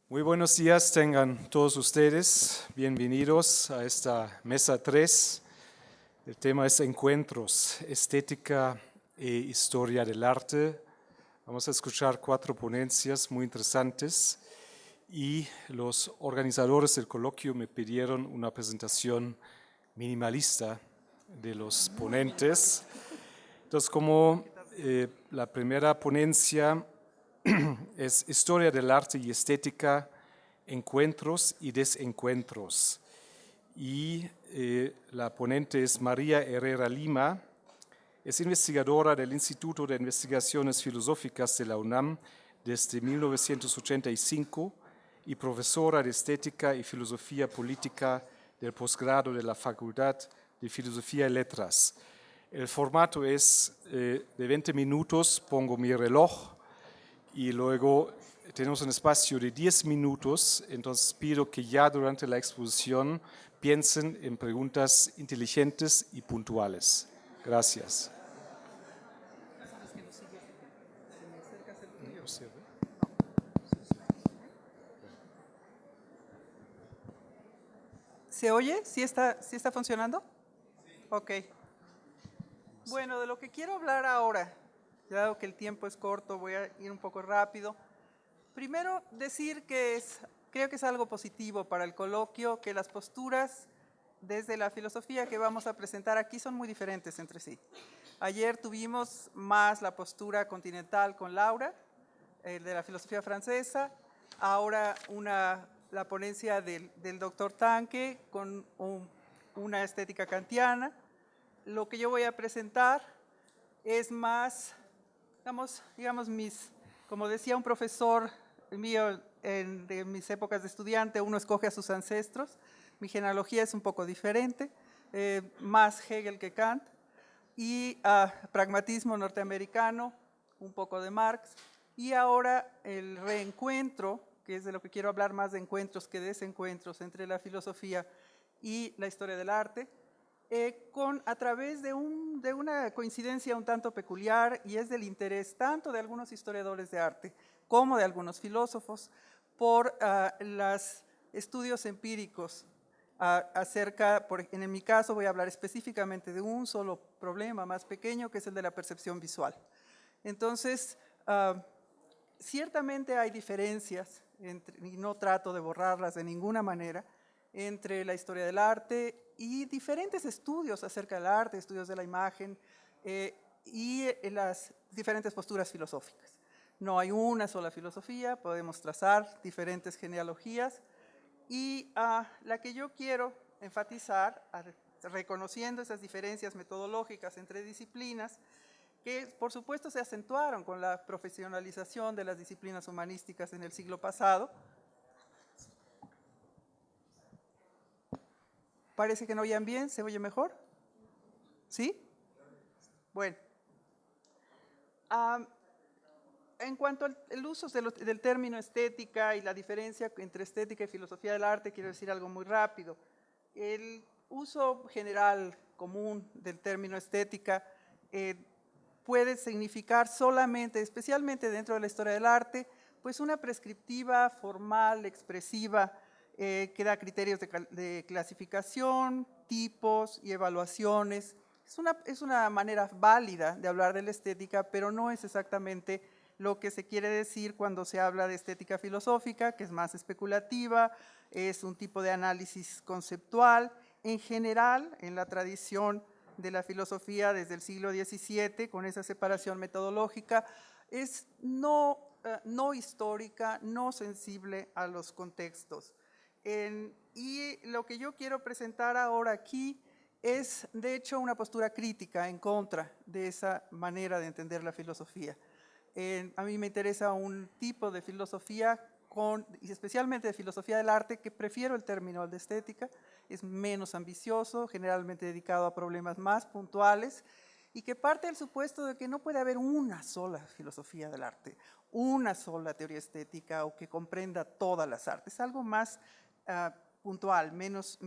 Muy buenos días tengan todos ustedes, bienvenidos a esta mesa 3. El tema es encuentros, estética e historia del arte. Vamos a escuchar 4 ponencias muy interesantes y los organizadores del coloquio me pidieron una presentación minimalista de los ponentes. Entonces, como la primera ponencia es Historia del Arte y Estética, Encuentros y Desencuentros. Y la ponente es María Herrera Lima, es investigadora del Instituto de Investigaciones Filosóficas de la UNAM desde 1985 y profesora de Estética y Filosofía Política del posgrado de la Facultad de Filosofía y Letras. El formato es de 20 minutos, pongo mi reloj, y luego tenemos un espacio de 10 minutos, entonces pido que ya durante la exposición piensen en preguntas inteligentes y puntuales. Gracias. ¿Se oye? ¿Sí está funcionando? Ok. Bueno, de lo que quiero hablar ahora, dado que el tiempo es corto, voy a ir un poco rápido. Primero, decir que creo que es algo positivo para el coloquio, que las posturas desde la filosofía que vamos a presentar aquí son muy diferentes entre sí. Ayer tuvimos más la postura continental con Laura, de la filosofía francesa, ahora la ponencia del doctor Tanque con una estética kantiana. Lo que yo voy a presentar es más, digamos como decía un profesor mío de mis épocas de estudiante, uno escoge a sus ancestros. Mi genealogía es un poco diferente, más Hegel que Kant, y pragmatismo norteamericano, un poco de Marx, y ahora el reencuentro, que es de lo que quiero hablar, más de encuentros que desencuentros entre la filosofía y la historia del arte, a través de una coincidencia un tanto peculiar, y es del interés tanto de algunos historiadores de arte como de algunos filósofos por los estudios empíricos en mi caso voy a hablar específicamente de un solo problema más pequeño, que es el de la percepción visual. Entonces, ciertamente hay diferencias, y no trato de borrarlas de ninguna manera, entre la historia del arte y diferentes estudios acerca del arte, estudios de la imagen y las diferentes posturas filosóficas. No hay una sola filosofía, podemos trazar diferentes genealogías, y la que yo quiero enfatizar, reconociendo esas diferencias metodológicas entre disciplinas, que por supuesto se acentuaron con la profesionalización de las disciplinas humanísticas en el siglo pasado. Parece que no oían bien, ¿se oye mejor? ¿Sí? Bueno. En cuanto al uso del término estética y la diferencia entre estética y filosofía del arte, quiero decir algo muy rápido. El uso general común del término estética puede significar solamente, especialmente dentro de la historia del arte, pues una prescriptiva, formal, expresiva, que da criterios de clasificación, tipos y evaluaciones. Es una manera válida de hablar de la estética, pero no es exactamente lo que se quiere decir cuando se habla de estética filosófica, que es más especulativa, es un tipo de análisis conceptual. En general, en la tradición de la filosofía desde el siglo XVII, con esa separación metodológica, es no histórica, no sensible a los contextos. Y lo que yo quiero presentar ahora aquí es, de hecho, una postura crítica en contra de esa manera de entender la filosofía. A mí me interesa un tipo de filosofía, y especialmente de filosofía del arte, que prefiero el término de estética, es menos ambicioso, generalmente dedicado a problemas más puntuales, y que parte del supuesto de que no puede haber una sola filosofía del arte, una sola teoría estética o que comprenda todas las artes, algo más puntual, menos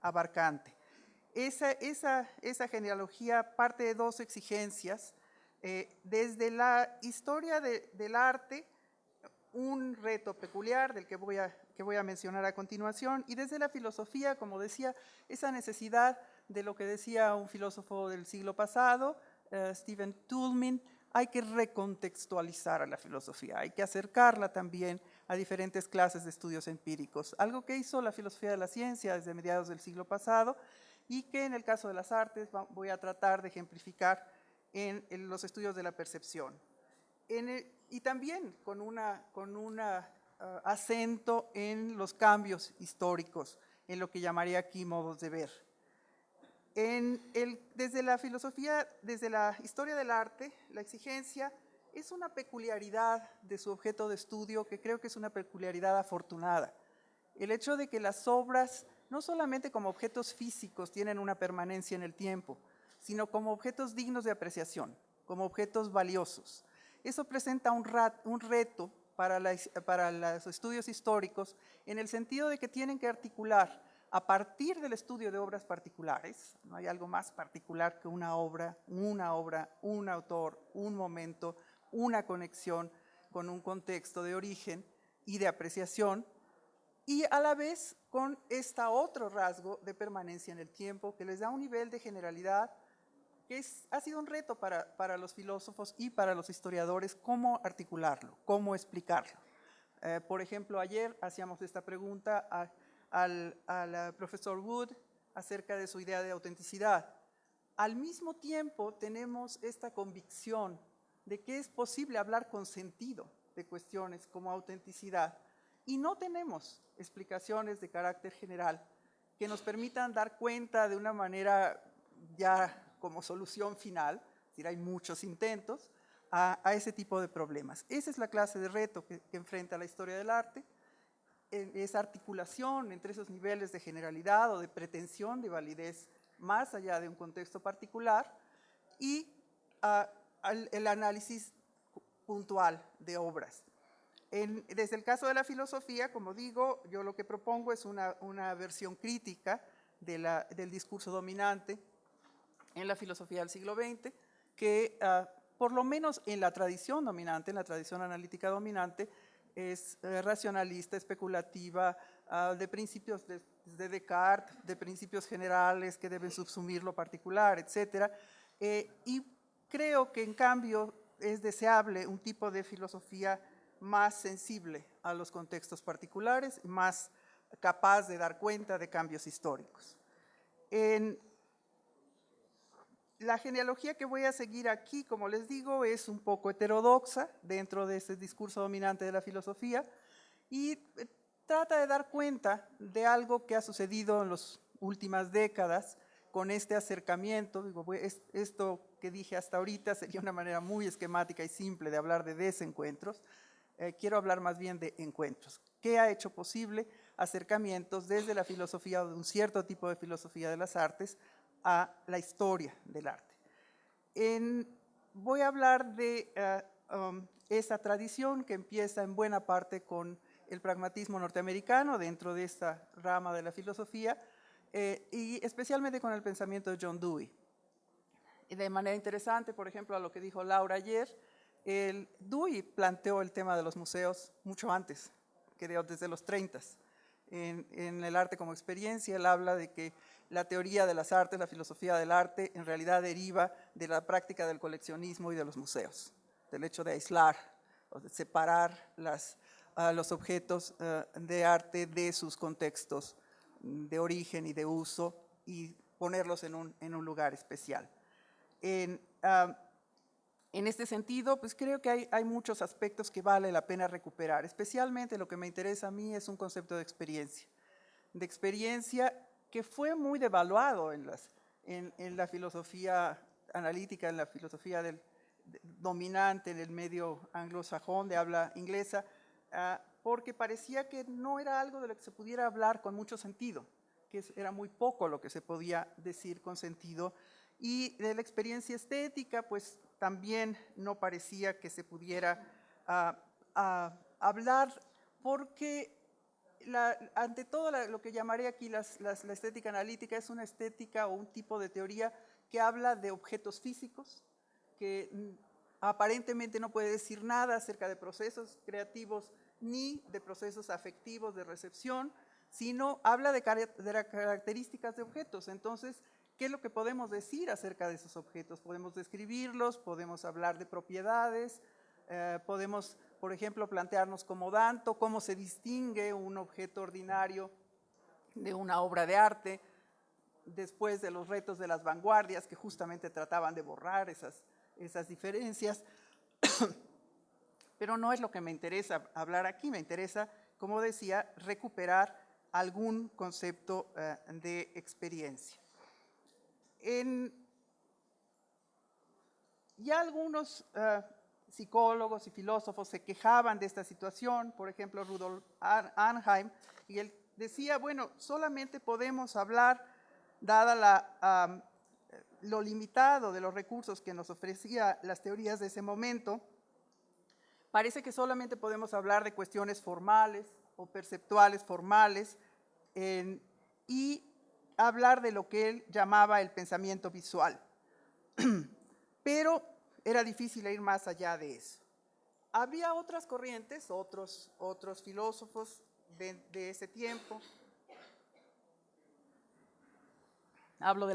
abarcante. Esa genealogía parte de dos exigencias. Desde la historia del arte, un reto peculiar del que voy a mencionar a continuación, y desde la filosofía, como decía, esa necesidad de lo que decía un filósofo del siglo pasado, Stephen Toulmin, hay que recontextualizar a la filosofía, hay que acercarla también a diferentes clases de estudios empíricos, algo que hizo la filosofía de la ciencia desde mediados del siglo pasado y que en el caso de las artes voy a tratar de ejemplificar en los estudios de la percepción. Y también con un acento en los cambios históricos, en lo que llamaría aquí modos de ver. Desde la filosofía, desde la historia del arte, la exigencia es una peculiaridad de su objeto de estudio que creo que es una peculiaridad afortunada. El hecho de que las obras, no solamente como objetos físicos, tienen una permanencia en el tiempo, sino como objetos dignos de apreciación, como objetos valiosos. Eso presenta un reto para los estudios históricos en el sentido de que tienen que articular a partir del estudio de obras particulares, no hay algo más particular que una obra, un autor, un momento, una conexión con un contexto de origen y de apreciación, y a la vez con otro rasgo de permanencia en el tiempo que les da un nivel de generalidad que ha sido un reto para los filósofos y para los historiadores cómo articularlo, cómo explicarlo. Por ejemplo, ayer hacíamos esta pregunta al profesor Wood acerca de su idea de autenticidad. Al mismo tiempo tenemos esta convicción de que es posible hablar con sentido de cuestiones como autenticidad y no tenemos explicaciones de carácter general que nos permitan dar cuenta de una manera ya como solución final, es decir, hay muchos intentos, a ese tipo de problemas. Esa es la clase de reto que enfrenta la historia del arte, esa articulación entre esos niveles de generalidad o de pretensión de validez más allá de un contexto particular y el análisis puntual de obras. Desde el caso de la filosofía, como digo, yo lo que propongo es una versión crítica del discurso dominante en la filosofía del siglo XX, que por lo menos en la tradición dominante, en la tradición analítica dominante, es racionalista, especulativa, de principios de Descartes, de principios generales que deben subsumir lo particular, etc. Y creo que en cambio es deseable un tipo de filosofía más sensible a los contextos particulares, más capaz de dar cuenta de cambios históricos. La genealogía que voy a seguir aquí, como les digo, es un poco heterodoxa dentro de este discurso dominante de la filosofía y trata de dar cuenta de algo que ha sucedido en las últimas décadas con este acercamiento. Esto que dije hasta ahorita sería una manera muy esquemática y simple de hablar de desencuentros. Quiero hablar más bien de encuentros. ¿Qué ha hecho posible acercamientos desde la filosofía o de un cierto tipo de filosofía de las artes a la historia del arte? Voy a hablar de esa tradición que empieza en buena parte con el pragmatismo norteamericano dentro de esta rama de la filosofía y especialmente con el pensamiento de John Dewey. Y de manera interesante, por ejemplo, a lo que dijo Laura ayer, Dewey planteó el tema de los museos mucho antes, que desde los 30. En el arte como experiencia, él habla de que la teoría de las artes, la filosofía del arte, en realidad deriva de la práctica del coleccionismo y de los museos, del hecho de aislar o de separar los objetos de arte de sus contextos de origen y de uso y ponerlos en un lugar especial. En este sentido, pues creo que hay muchos aspectos que vale la pena recuperar. Especialmente lo que me interesa a mí es un concepto de experiencia que fue muy devaluado en la filosofía analítica, en la filosofía dominante en el medio anglosajón de habla inglesa, porque parecía que no era algo de lo que se pudiera hablar con mucho sentido, que era muy poco lo que se podía decir con sentido. Y de la experiencia estética, pues también no parecía que se pudiera hablar, porque ante todo lo que llamaré aquí la estética analítica es una estética o un tipo de teoría que habla de objetos físicos, que aparentemente no puede decir nada acerca de procesos creativos ni de procesos afectivos de recepción, sino habla de características de objetos. Entonces, ¿qué es lo que podemos decir acerca de esos objetos? Podemos describirlos, podemos hablar de propiedades, podemos, por ejemplo, plantearnos como Danto, cómo se distingue un objeto ordinario de una obra de arte, después de los retos de las vanguardias que justamente trataban de borrar esas diferencias. Pero no es lo que me interesa hablar aquí, me interesa, como decía, recuperar algún concepto de experiencia. Ya algunos psicólogos y filósofos se quejaban de esta situación, por ejemplo, Rudolf Arnheim, y él decía, bueno, solamente podemos hablar, dada lo limitado de los recursos que nos ofrecía las teorías de ese momento, parece que solamente podemos hablar de cuestiones formales o perceptuales formales y hablar de lo que él llamaba el pensamiento visual. Pero era difícil ir más allá de eso. Había otras corrientes, otros filósofos de ese tiempo. Hablo de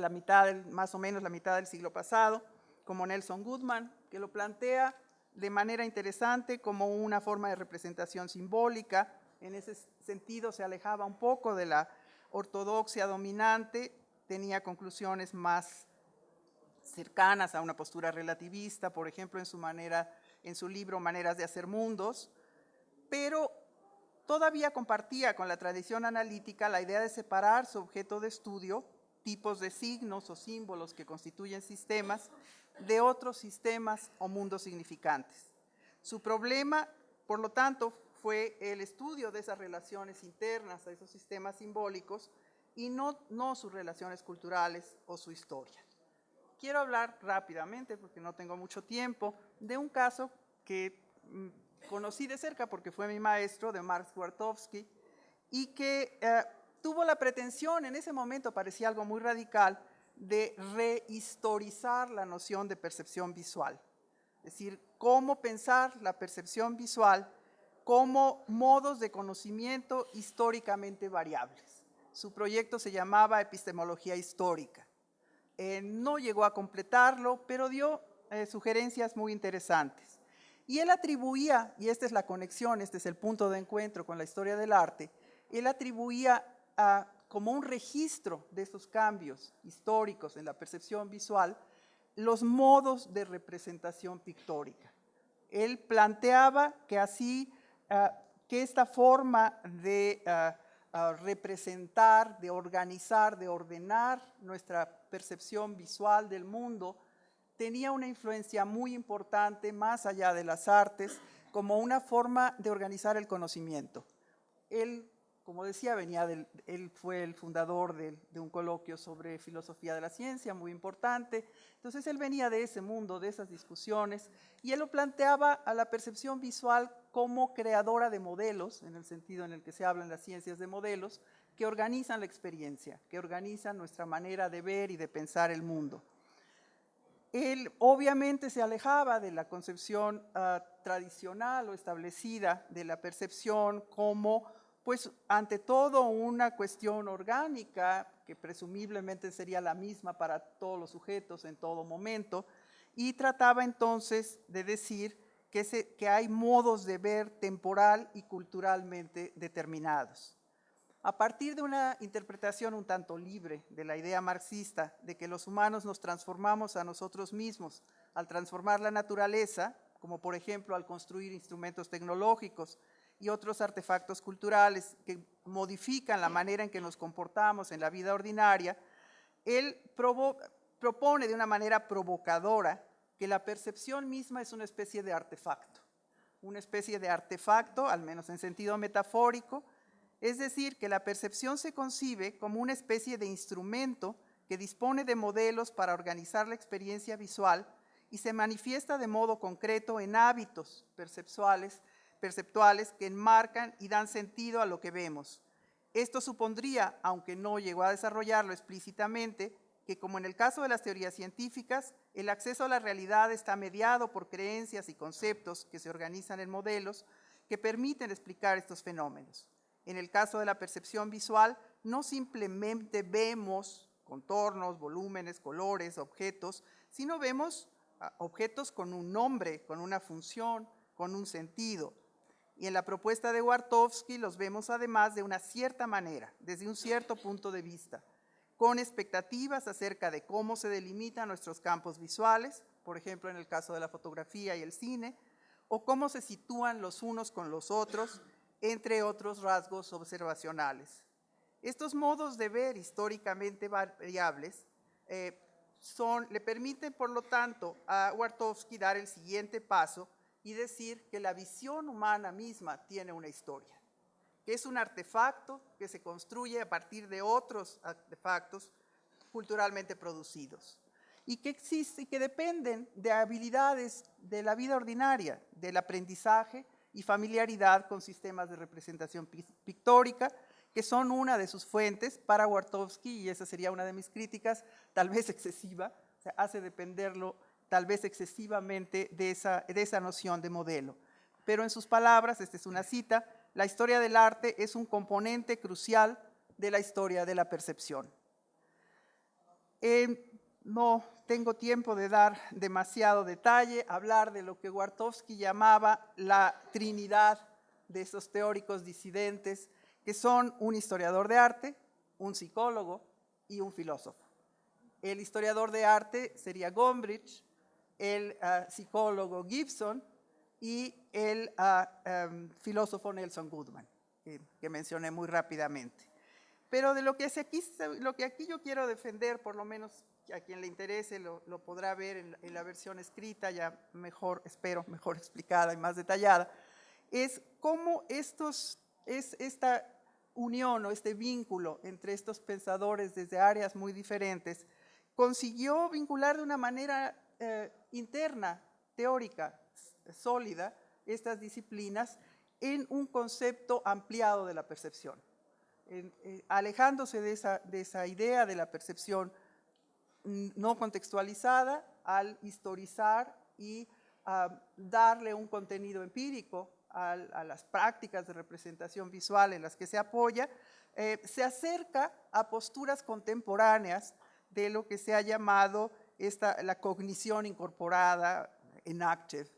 más o menos la mitad del siglo pasado, como Nelson Goodman, que lo plantea de manera interesante como una forma de representación simbólica. En ese sentido se alejaba un poco de la ortodoxia dominante, tenía conclusiones más cercanas a una postura relativista, por ejemplo, en su libro Maneras de hacer mundos, pero todavía compartía con la tradición analítica la idea de separar su objeto de estudio, tipos de signos o símbolos que constituyen sistemas, de otros sistemas o mundos significantes. Su problema, por lo tanto, fue el estudio de esas relaciones internas a esos sistemas simbólicos y no sus relaciones culturales o su historia. Quiero hablar rápidamente, porque no tengo mucho tiempo, de un caso que conocí de cerca porque fue mi maestro, de Mark Twardowski, y que tuvo la pretensión, en ese momento parecía algo muy radical, de rehistorizar la noción de percepción visual. Es decir, cómo pensar la percepción visual como modos de conocimiento históricamente variables. Su proyecto se llamaba Epistemología Histórica. No llegó a completarlo, pero dio sugerencias muy interesantes. Y él atribuía, y esta es la conexión, este es el punto de encuentro con la historia del arte, él atribuía como un registro de estos cambios históricos en la percepción visual los modos de representación pictórica. Él planteaba que así, que esta forma de representar, de organizar, de ordenar nuestra percepción visual del mundo tenía una influencia muy importante más allá de las artes como una forma de organizar el conocimiento. Él, como decía, él fue el fundador de un coloquio sobre filosofía de la ciencia muy importante. Entonces él venía de ese mundo, de esas discusiones, y él lo planteaba a la percepción visual como creadora de modelos, en el sentido en el que se habla en las ciencias de modelos, que organizan la experiencia, que organizan nuestra manera de ver y de pensar el mundo. Él obviamente se alejaba de la concepción tradicional o establecida de la percepción como, pues, ante todo una cuestión orgánica, que presumiblemente sería la misma para todos los sujetos en todo momento, y trataba entonces de decir que hay modos de ver temporal y culturalmente determinados. A partir de una interpretación un tanto libre de la idea marxista de que los humanos nos transformamos a nosotros mismos al transformar la naturaleza, como por ejemplo al construir instrumentos tecnológicos y otros artefactos culturales que modifican la manera en que nos comportamos en la vida ordinaria, él propone de una manera provocadora que la percepción misma es una especie de artefacto, al menos en sentido metafórico. Es decir, que la percepción se concibe como una especie de instrumento que dispone de modelos para organizar la experiencia visual y se manifiesta de modo concreto en hábitos perceptuales que enmarcan y dan sentido a lo que vemos. Esto supondría, aunque no llegó a desarrollarlo explícitamente, que, como en el caso de las teorías científicas, el acceso a la realidad está mediado por creencias y conceptos que se organizan en modelos que permiten explicar estos fenómenos. En el caso de la percepción visual, no simplemente vemos contornos, volúmenes, colores, objetos, sino vemos objetos con un nombre, con una función, con un sentido. Y en la propuesta de Wartofsky los vemos además de una cierta manera, desde un cierto punto de vista, con expectativas acerca de cómo se delimitan nuestros campos visuales, por ejemplo, en el caso de la fotografía y el cine, o cómo se sitúan los unos con los otros, entre otros rasgos observacionales. Estos modos de ver históricamente variables le permiten, por lo tanto, a Wartofsky dar el siguiente paso y decir que la visión humana misma tiene una historia, que es un artefacto que se construye a partir de otros artefactos culturalmente producidos y que existe y que dependen de habilidades de la vida ordinaria, del aprendizaje y familiaridad con sistemas de representación pictórica, que son una de sus fuentes para Wartofsky, y esa sería una de mis críticas, tal vez excesiva, o sea, hace dependerlo tal vez excesivamente de esa noción de modelo. Pero en sus palabras, esta es una cita, la historia del arte es un componente crucial de la historia de la percepción. No tengo tiempo de dar demasiado detalle, hablar de lo que Wartofsky llamaba la trinidad de esos teóricos disidentes, que son un historiador de arte, un psicólogo y un filósofo. El historiador de arte sería Gombrich, el psicólogo Gibson y el filósofo Nelson Goodman, que mencioné muy rápidamente. Pero de lo que aquí yo quiero defender, por lo menos a quien le interese lo podrá ver en la versión escrita, ya mejor, espero, mejor explicada y más detallada, es cómo esta unión o este vínculo entre estos pensadores desde áreas muy diferentes consiguió vincular de una manera interna, teórica, sólida, estas disciplinas en un concepto ampliado de la percepción. Alejándose de esa idea de la percepción no contextualizada al historizar y darle un contenido empírico a las prácticas de representación visual en las que se apoya, se acerca a posturas contemporáneas de lo que se ha llamado la cognición incorporada, enactive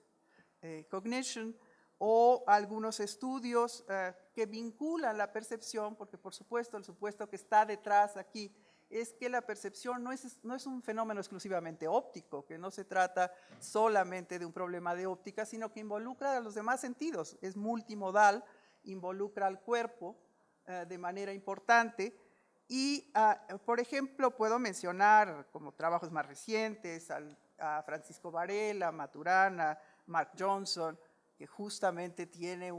cognition, o algunos estudios que vinculan la percepción, porque por supuesto el supuesto que está detrás aquí es que la percepción no es un fenómeno exclusivamente óptico, que no se trata solamente de un problema de óptica, sino que involucra a los demás sentidos, es multimodal, involucra al cuerpo de manera importante. Y, por ejemplo, puedo mencionar como trabajos más recientes a Francisco Varela, Maturana, Mark Johnson, que justamente tiene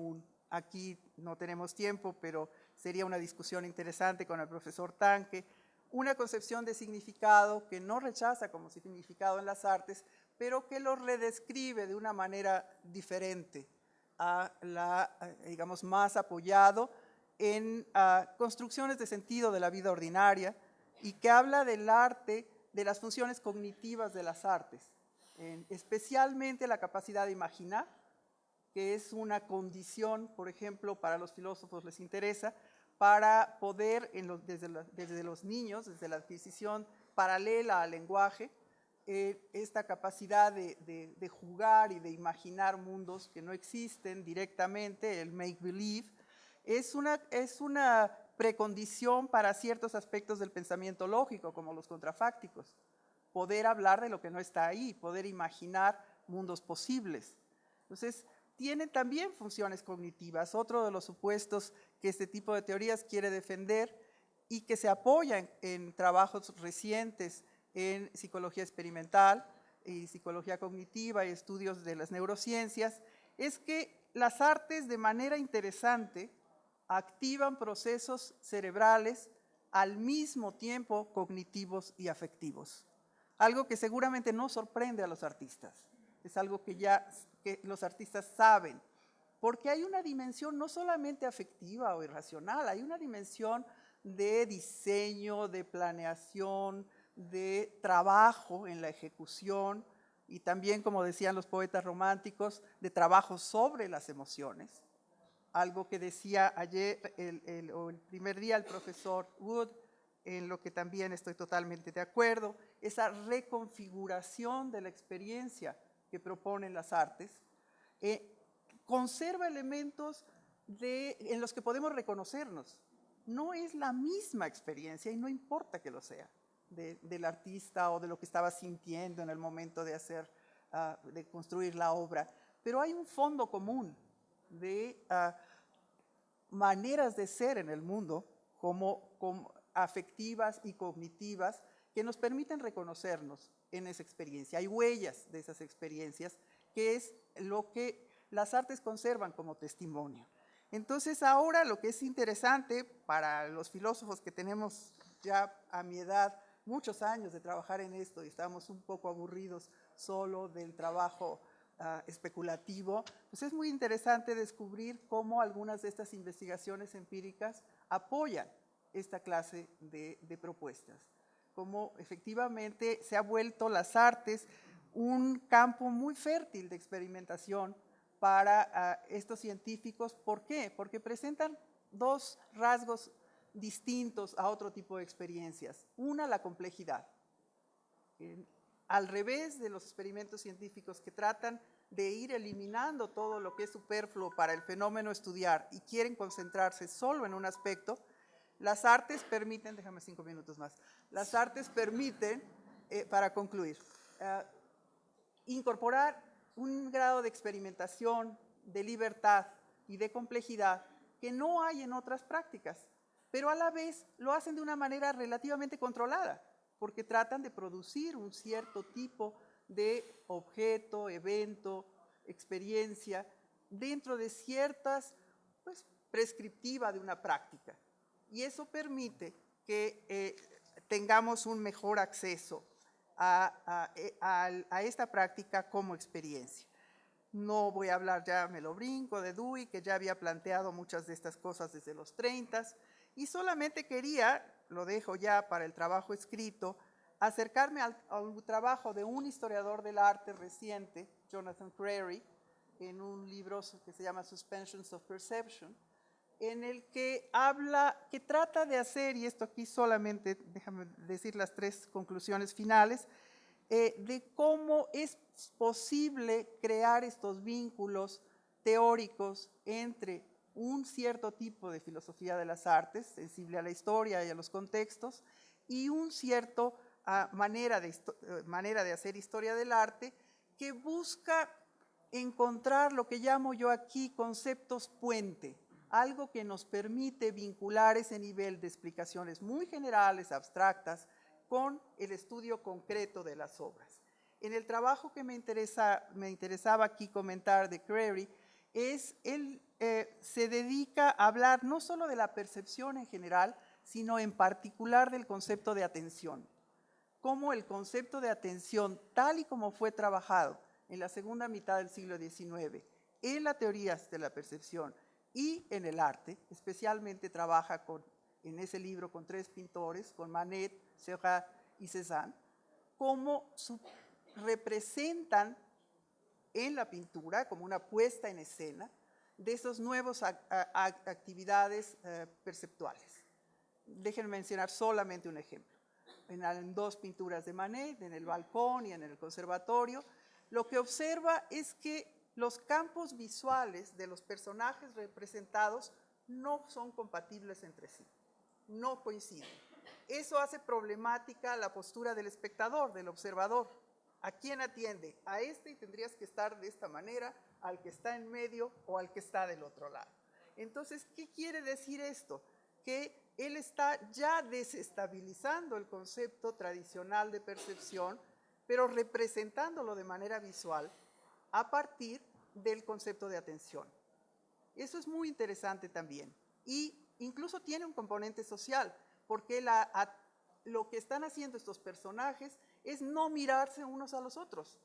aquí no tenemos tiempo, pero sería una discusión interesante con el profesor Tanque, una concepción de significado que no rechaza como significado en las artes, pero que lo redescribe de una manera diferente, digamos, más apoyado en construcciones de sentido de la vida ordinaria y que habla del arte, de las funciones cognitivas de las artes, especialmente la capacidad de imaginar, que es una condición, por ejemplo, para los filósofos les interesa, para poder, desde los niños, desde la adquisición paralela al lenguaje, esta capacidad de jugar y de imaginar mundos que no existen directamente, el make-believe, es una precondición para ciertos aspectos del pensamiento lógico, como los contrafácticos. Poder hablar de lo que no está ahí, poder imaginar mundos posibles. Entonces, tienen también funciones cognitivas, otro de los supuestos que este tipo de teorías quiere defender y que se apoyan en trabajos recientes en psicología experimental y psicología cognitiva y estudios de las neurociencias, es que las artes de manera interesante activan procesos cerebrales al mismo tiempo cognitivos y afectivos. Algo que seguramente no sorprende a los artistas, es algo que los artistas saben, porque hay una dimensión no solamente afectiva o irracional, hay una dimensión de diseño, de planeación, de trabajo en la ejecución y también, como decían los poetas románticos, de trabajo sobre las emociones. Algo que decía ayer o el primer día el profesor Wood, en lo que también estoy totalmente de acuerdo, esa reconfiguración de la experiencia que proponen las artes, conserva elementos en los que podemos reconocernos. No es la misma experiencia y no importa que lo sea, del artista o de lo que estaba sintiendo en el momento de de construir la obra, pero hay un fondo común de maneras de ser en el mundo como afectivas y cognitivas que nos permiten reconocernos en esa experiencia. Hay huellas de esas experiencias, que es lo que las artes conservan como testimonio. Entonces ahora lo que es interesante para los filósofos que tenemos ya a mi edad muchos años de trabajar en esto y estamos un poco aburridos solo del trabajo especulativo, pues es muy interesante descubrir cómo algunas de estas investigaciones empíricas apoyan esta clase de propuestas. Cómo efectivamente se ha vuelto las artes un campo muy fértil de experimentación para estos científicos. ¿Por qué? Porque presentan dos rasgos distintos a otro tipo de experiencias. Una, la complejidad. Al revés de los experimentos científicos que tratan de ir eliminando todo lo que es superfluo para el fenómeno estudiar y quieren concentrarse solo en un aspecto, las artes permiten, déjame 5 minutos más, las artes permiten, para concluir, incorporar un grado de experimentación, de libertad y de complejidad que no hay en otras prácticas, pero a la vez lo hacen de una manera relativamente controlada, porque tratan de producir un cierto tipo de objeto, evento, experiencia, dentro de ciertas, pues, prescriptiva de una práctica. Y eso permite que tengamos un mejor acceso a esta práctica como experiencia. No voy a hablar, ya me lo brinco, de Dewey, que ya había planteado muchas de estas cosas desde los 30, y solamente quería, lo dejo ya para el trabajo escrito, acercarme al trabajo de un historiador del arte reciente, Jonathan Crary, en un libro que se llama Suspensions of Perception, en el que que trata de hacer, y esto aquí solamente, déjame decir las 3 conclusiones finales, de cómo es posible crear estos vínculos teóricos entre un cierto tipo de filosofía de las artes, sensible a la historia y a los contextos, y un cierto manera de hacer historia del arte que busca encontrar lo que llamo yo aquí conceptos puente, algo que nos permite vincular ese nivel de explicaciones muy generales, abstractas, con el estudio concreto de las obras. En el trabajo que me interesaba aquí comentar de Crary, él se dedica a hablar no solo de la percepción en general, sino en particular del concepto de atención. Cómo el concepto de atención, tal y como fue trabajado en la segunda mitad del siglo XIX, en las teorías de la percepción y en el arte, especialmente trabaja en ese libro con 3 pintores, con Manet, Seurat y Cézanne, cómo representan en la pintura como una puesta en escena de esas nuevas actividades perceptuales. Déjenme mencionar solamente un ejemplo. En 2 pinturas de Manet, en el balcón y en el conservatorio, lo que observa es que los campos visuales de los personajes representados no son compatibles entre sí, no coinciden. Eso hace problemática la postura del espectador, del observador. ¿A quién atiende? A este y tendrías que estar de esta manera, al que está en medio o al que está del otro lado. Entonces, ¿qué quiere decir esto? Que él está ya desestabilizando el concepto tradicional de percepción, pero representándolo de manera visual a partir del concepto de atención. Eso es muy interesante también. Y incluso tiene un componente social, porque lo que están haciendo estos personajes es no mirarse unos a los otros.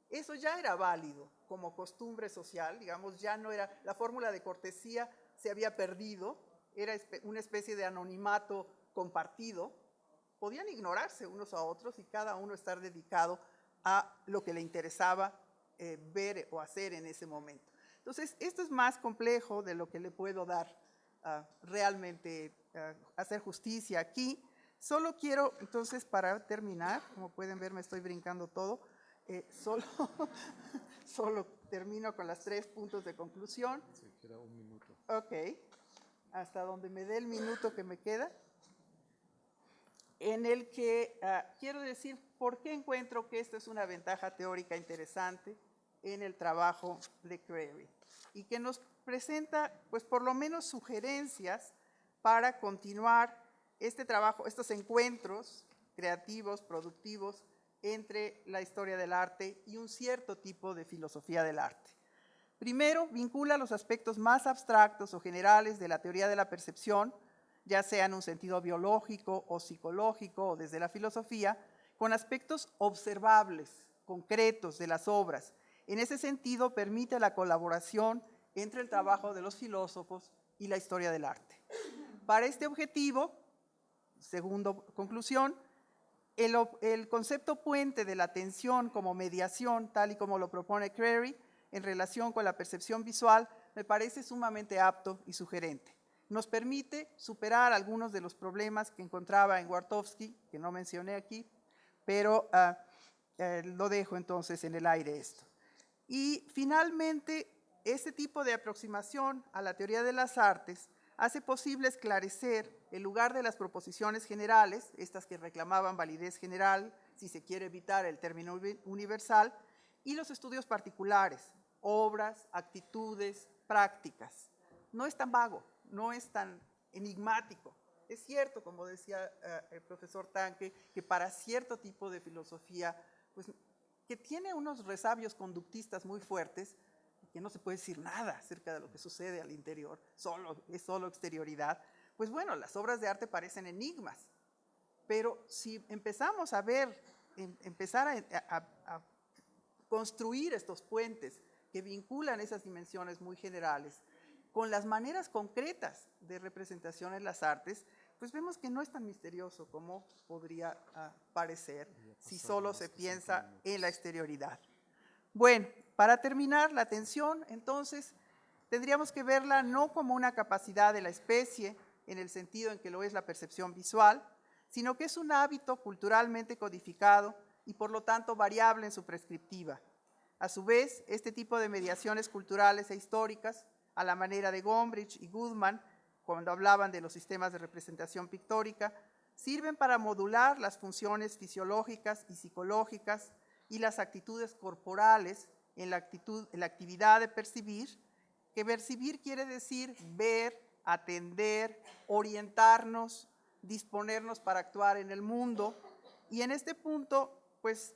Eso ya era válido como costumbre social, digamos, ya no era, la fórmula de cortesía se había perdido, era una especie de anonimato compartido, podían ignorarse unos a otros y cada uno estar dedicado a lo que le interesaba ver o hacer en ese momento. Entonces, esto es más complejo de lo que le puedo dar realmente hacer justicia aquí. Solo quiero, entonces, para terminar, como pueden ver, me estoy brincando todo, solo termino con los 3 puntos de conclusión. Sí, queda un minuto. Ok, hasta donde me dé el minuto que me queda, en el que quiero decir por qué encuentro que esto es una ventaja teórica interesante en el trabajo de Crary y que nos presenta, pues, por lo menos sugerencias para continuar este trabajo, estos encuentros creativos, productivos, entre la historia del arte y un cierto tipo de filosofía del arte. Primero, vincula los aspectos más abstractos o generales de la teoría de la percepción, ya sea en un sentido biológico o psicológico o desde la filosofía, con aspectos observables, concretos de las obras. En ese sentido, permite la colaboración entre el trabajo de los filósofos y la historia del arte. Para este objetivo, segundo conclusión, el concepto puente de la atención como mediación, tal y como lo propone Crary, en relación con la percepción visual, me parece sumamente apto y sugerente. Nos permite superar algunos de los problemas que encontraba en Gwartowski, que no mencioné aquí, pero lo dejo entonces en el aire esto. Y finalmente, este tipo de aproximación a la teoría de las artes hace posible esclarecer el lugar de las proposiciones generales, estas que reclamaban validez general, si se quiere evitar el término universal, y los estudios particulares, obras, actitudes, prácticas. No es tan vago, no es tan enigmático. Es cierto, como decía el profesor Tanque, que para cierto tipo de filosofía, pues, que tiene unos resabios conductistas muy fuertes, que no se puede decir nada acerca de lo que sucede al interior, es solo exterioridad, pues bueno, las obras de arte parecen enigmas. Pero si empezamos a ver, empezar a construir estos puentes que vinculan esas dimensiones muy generales con las maneras concretas de representación en las artes, pues vemos que no es tan misterioso como podría parecer si solo se piensa en la exterioridad. Bueno, para terminar, la atención, entonces, tendríamos que verla no como una capacidad de la especie, en el sentido en que lo es la percepción visual, sino que es un hábito culturalmente codificado y por lo tanto variable en su prescriptiva. A su vez, este tipo de mediaciones culturales e históricas, a la manera de Gombrich y Goodman, cuando hablaban de los sistemas de representación pictórica, sirven para modular las funciones fisiológicas y psicológicas y las actitudes corporales en la actividad de percibir, que percibir quiere decir ver, atender, orientarnos, disponernos para actuar en el mundo, y en este punto, pues,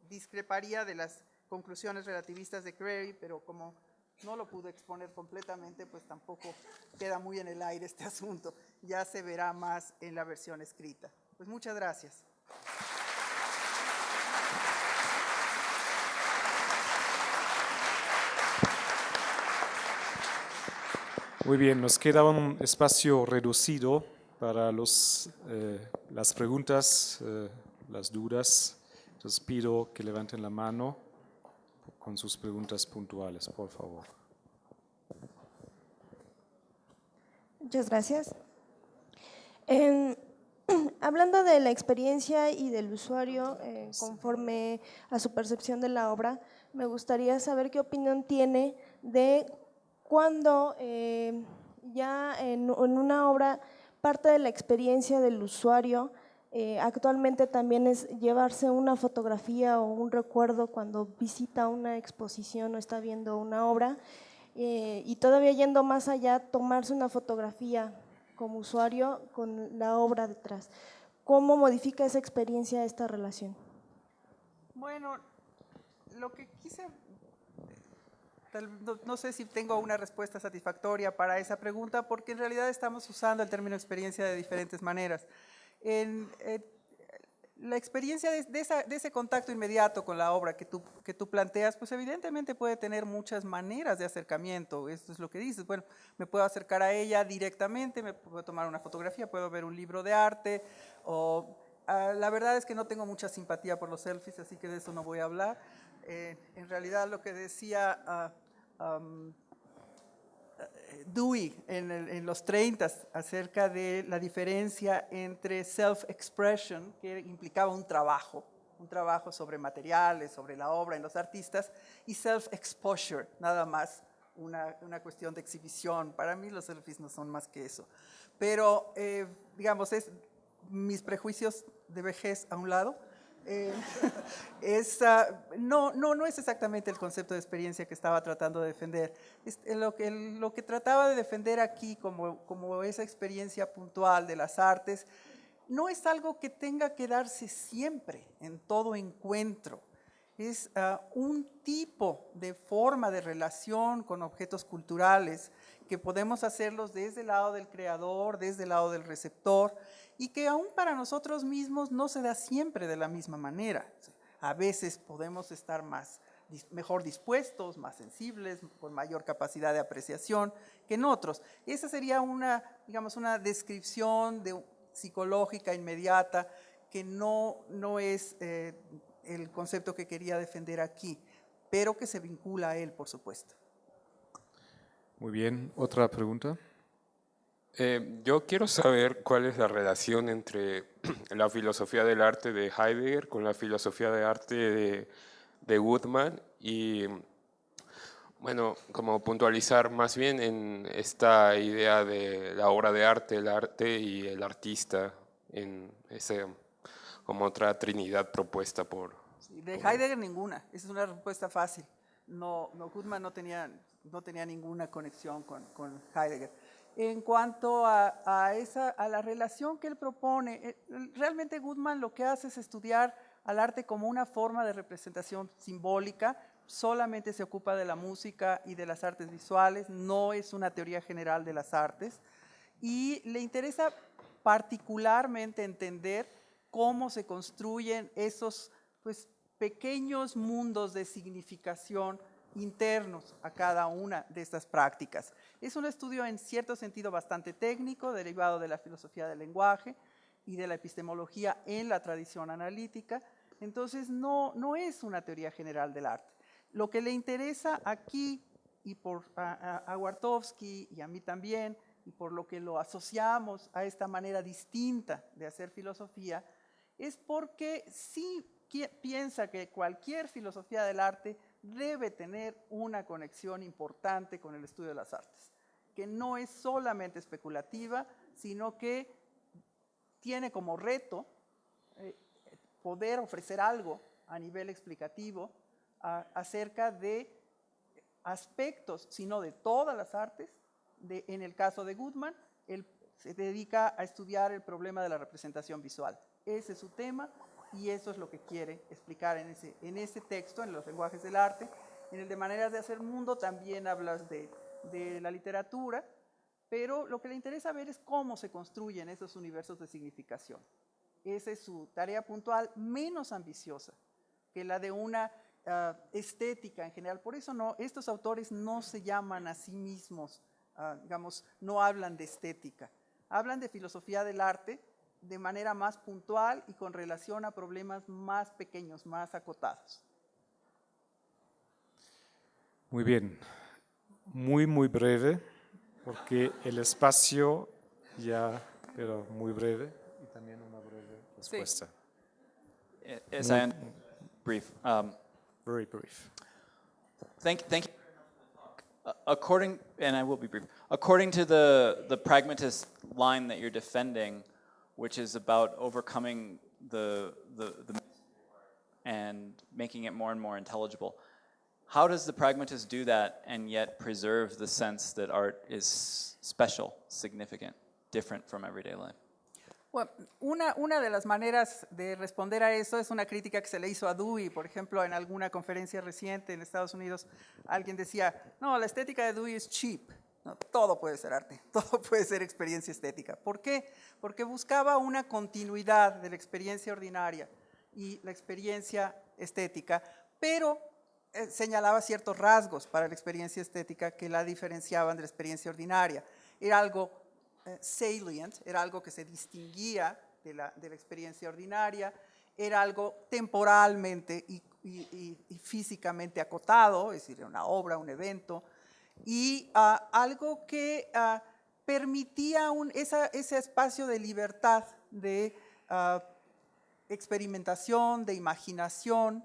discreparía de las conclusiones relativistas de Crary, pero como no lo pude exponer completamente, pues tampoco queda muy en el aire este asunto. Ya se verá más en la versión escrita. Pues muchas gracias. Muy bien, nos queda un espacio reducido para las preguntas, las dudas. Entonces pido que levanten la mano con sus preguntas puntuales, por favor. Muchas gracias. Hablando de la experiencia y del usuario conforme a su percepción de la obra, me gustaría saber qué opinión tiene de cuando ya en una obra parte de la experiencia del usuario actualmente también es llevarse una fotografía o un recuerdo cuando visita una exposición o está viendo una obra y todavía yendo más allá, tomarse una fotografía como usuario con la obra detrás. ¿Cómo modifica esa experiencia esta relación? Bueno, lo que quise, no sé si tengo una respuesta satisfactoria para esa pregunta, porque en realidad estamos usando el término experiencia de diferentes maneras. La experiencia de ese contacto inmediato con la obra que tú planteas, pues evidentemente puede tener muchas maneras de acercamiento. Esto es lo que dices. Bueno, me puedo acercar a ella directamente, me puedo tomar una fotografía, puedo ver un libro de arte, o La verdad es que no tengo mucha simpatía por los selfies, así que de eso no voy a hablar. En realidad lo que decía Dewey en los 30 acerca de la diferencia entre self-expression, que implicaba un trabajo sobre materiales, sobre la obra en los artistas, y self-exposure, nada más una cuestión de exhibición. Para mí los selfies no son más que eso. Pero, digamos, mis prejuicios de vejez a un lado. No es exactamente el concepto de experiencia que estaba tratando de defender. Lo que trataba de defender aquí como esa experiencia puntual de las artes no es algo que tenga que darse siempre en todo encuentro. Es un tipo de forma de relación con objetos culturales que podemos hacerlos desde el lado del creador, desde el lado del receptor, y que aún para nosotros mismos no se da siempre de la misma manera. A veces podemos estar mejor dispuestos, más sensibles, con mayor capacidad de apreciación que en otros. Esa sería una descripción psicológica inmediata que no es el concepto que quería defender aquí, pero que se vincula a él, por supuesto. Muy bien, ¿otra pregunta? Yo quiero saber cuál es la relación entre la filosofía del arte de Heidegger con la filosofía de arte de Goodman y, bueno, como puntualizar más bien en esta idea de la obra de arte, el arte y el artista, en ese, como otra trinidad propuesta por... De Heidegger ninguna, esa es una respuesta fácil. Goodman no tenía ninguna conexión con Heidegger. En cuanto a la relación que él propone, realmente Goodman lo que hace es estudiar al arte como una forma de representación simbólica, solamente se ocupa de la música y de las artes visuales, no es una teoría general de las artes, y le interesa particularmente entender cómo se construyen esos pequeños mundos de significación internos a cada una de estas prácticas. Es un estudio en cierto sentido bastante técnico, derivado de la filosofía del lenguaje y de la epistemología en la tradición analítica, entonces no es una teoría general del arte. Lo que le interesa aquí, y a Gwartowski y a mí también, y por lo que lo asociamos a esta manera distinta de hacer filosofía, es porque sí piensa que cualquier filosofía del arte debe tener una conexión importante con el estudio de las artes, que no es solamente especulativa, sino que tiene como reto poder ofrecer algo a nivel explicativo acerca de aspectos, sino de todas las artes. En el caso de Goodman, él se dedica a estudiar el problema de la representación visual. Ese es su tema y eso es lo que quiere explicar en ese texto, en los lenguajes del arte. En el de Maneras de hacer mundo también hablas de la literatura, pero lo que le interesa ver es cómo se construyen esos universos de significación. Esa es su tarea puntual, menos ambiciosa que la de una estética en general. Por eso estos autores no se llaman a sí mismos, no hablan de estética, hablan de filosofía del arte de manera más puntual y con relación a problemas más pequeños, más acotados. Muy bien, muy breve, porque el espacio ya, pero muy breve, y también una breve respuesta. Yes, I am brief. Very brief. Thank you. According, and I will be brief. According to the pragmatist line that you're defending, which is about overcoming the and making it more and more intelligible, how does the pragmatist do that and yet preserve the sense that art is special, significant, different from everyday life? Bueno, una de las maneras de responder a eso es una crítica que se le hizo a Dewey. Por ejemplo, en alguna conferencia reciente en Estados Unidos, alguien decía, no, la estética de Dewey es cheap. No, todo puede ser arte, todo puede ser experiencia estética. ¿Por qué? Porque buscaba una continuidad de la experiencia ordinaria y la experiencia estética, pero señalaba ciertos rasgos para la experiencia estética que la diferenciaban de la experiencia ordinaria. Era algo salient, era algo que se distinguía de la experiencia ordinaria, era algo temporalmente y físicamente acotado, es decir, una obra, un evento, y algo que permitía ese espacio de libertad, de experimentación, de imaginación,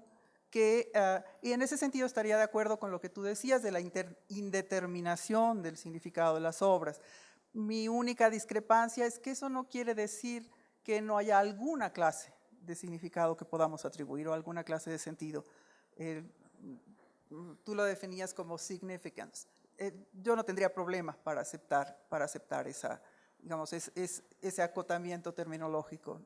y en ese sentido estaría de acuerdo con lo que tú decías de la indeterminación del significado de las obras. Mi única discrepancia es que eso no quiere decir que no haya alguna clase de significado que podamos atribuir o alguna clase de sentido. Tú lo definías como significance. Yo no tendría problemas para aceptar ese acotamiento terminológico.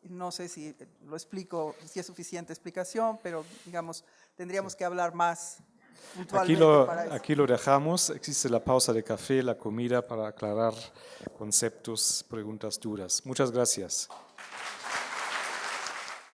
No sé si lo explico, si es suficiente explicación, pero digamos, tendríamos que hablar más puntualmente para eso. Aquí lo dejamos. Existe la pausa de café, la comida para aclarar conceptos, preguntas duras. Muchas gracias.